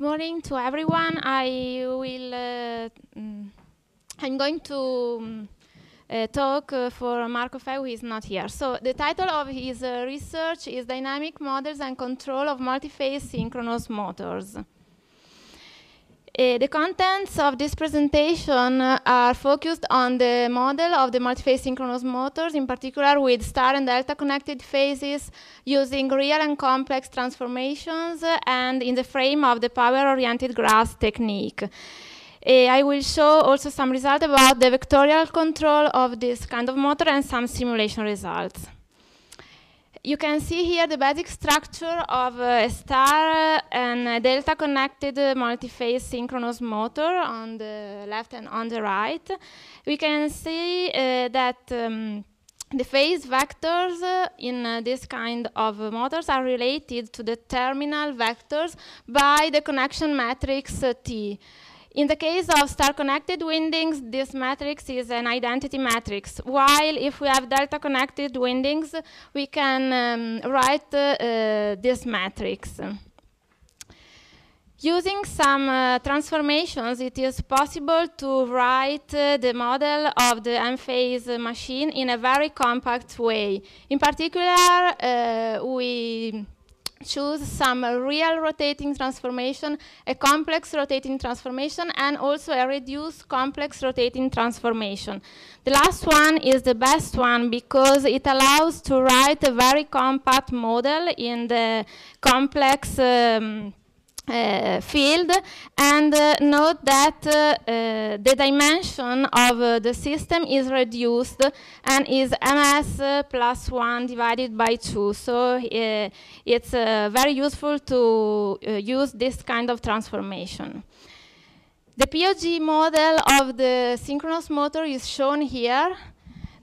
morning to everyone. I'm going to talk for Marco Feu, who is not here. So the title of his research is Dynamic Models and Control of Multi-Phase Synchronous Motors. The contents of this presentation are focused on the model of the multi-phase synchronous motors, in particular with star and delta connected phases using real and complex transformations and in the frame of the power-oriented graphs technique. I will show also some results about the vectorial control of this kind of motor and some simulation results. You can see here the basic structure of a star and a delta connected multi-phase synchronous motor on the left and on the right. We can see that the phase vectors in this kind of motors are related to the terminal vectors by the connection matrix T. In the case of star-connected windings, this matrix is an identity matrix, while if we have delta-connected windings, we can write this matrix. Using some transformations, it is possible to write the model of the M-phase machine in a very compact way. In particular, we choose some real rotating transformation, a complex rotating transformation, and also a reduced complex rotating transformation. The last one is the best one because it allows to write a very compact model in the complex field, and note that the dimension of the system is reduced and is ms plus 1 divided by 2. So it's very useful to use this kind of transformation. The POG model of the synchronous motor is shown here.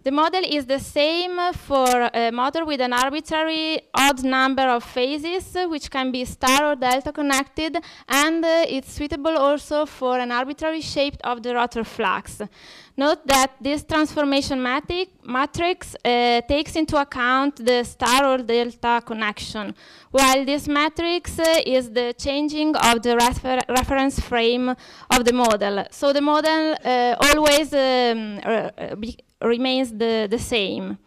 The model is the same for a motor with an arbitrary odd number of phases, which can be star or delta connected, and it's suitable also for an arbitrary shape of the rotor flux. Note that this transformation matrix takes into account the star or delta connection, while this matrix is the changing of the reference frame of the model. So the model always remains the same.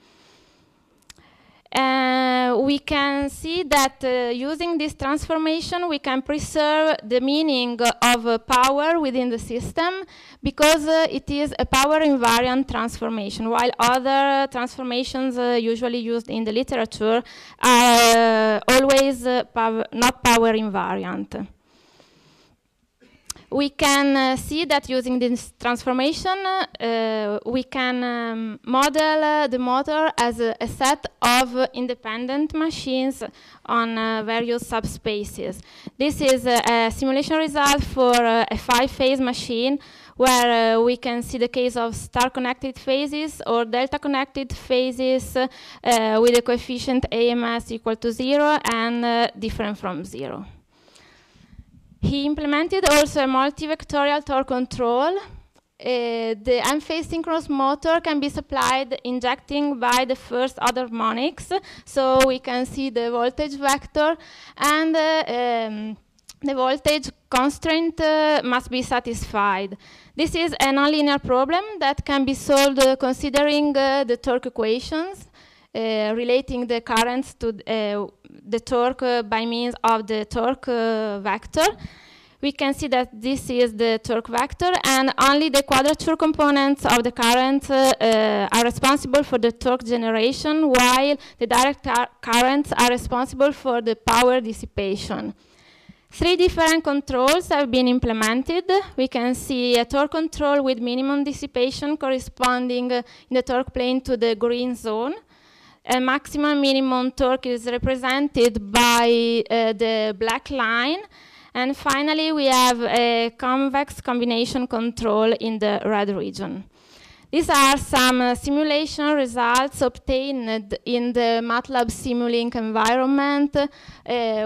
We can see that using this transformation, we can preserve the meaning of power within the system because it is a power invariant transformation, while other transformations usually used in the literature are always not power invariant. We can see that using this transformation, we can model the motor as a set of independent machines on various subspaces. This is a simulation result for a 5-phase machine where we can see the case of star-connected phases or delta-connected phases with a coefficient AMS equal to 0 and different from 0. He implemented also a multivectorial torque control. The M-phase synchronous motor can be supplied injecting by the first order harmonics, so we can see the voltage vector, and the voltage constraint must be satisfied. This is a nonlinear problem that can be solved considering the torque equations, relating the currents to the torque by means of the torque vector. We can see that this is the torque vector, and only the quadrature components of the current are responsible for the torque generation, while the direct currents are responsible for the power dissipation. 3 different controls have been implemented. We can see a torque control with minimum dissipation corresponding in the torque plane to the green zone. A maximum minimum torque is represented by the black line. And finally, we have a convex combination control in the red region. These are some simulation results obtained in the MATLAB Simulink environment.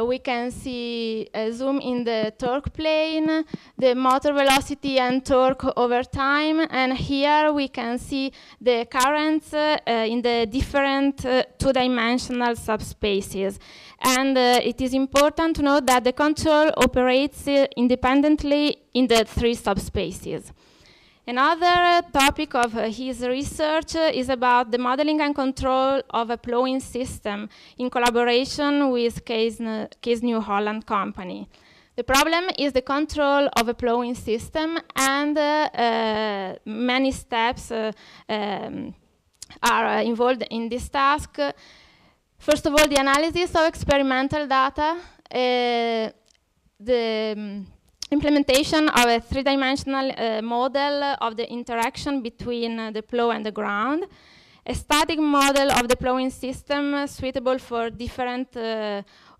We can see a zoom in the torque plane, the motor velocity and torque over time, and here we can see the currents in the different two-dimensional subspaces. And it is important to note that the control operates independently in the three subspaces. Another topic of his research is about the modeling and control of a plowing system in collaboration with Case New Holland company. The problem is the control of a plowing system, and many steps are involved in this task. First of all, the analysis of experimental data, the implementation of a three-dimensional model of the interaction between the plow and the ground, a static model of the plowing system suitable for different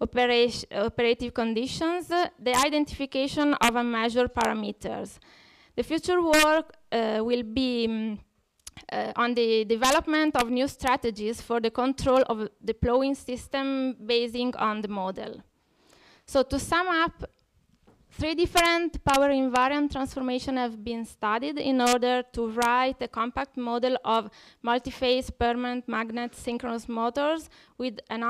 operative conditions, the identification of unmeasured parameters. The future work will be on the development of new strategies for the control of the plowing system basing on the model. So to sum up, 3 different power invariant transformations have been studied in order to write a compact model of multi-phase permanent magnet synchronous motors with an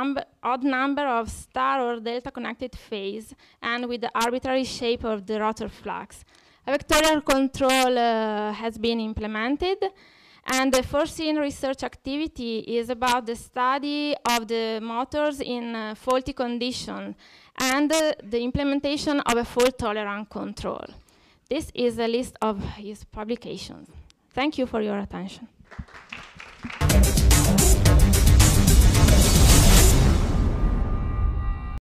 odd number of star or delta connected phase and with the arbitrary shape of the rotor flux. A vectorial control has been implemented, and the foreseen research activity is about the study of the motors in faulty conditions and the implementation of a fault-tolerant control. This is a list of his publications. Thank you for your attention.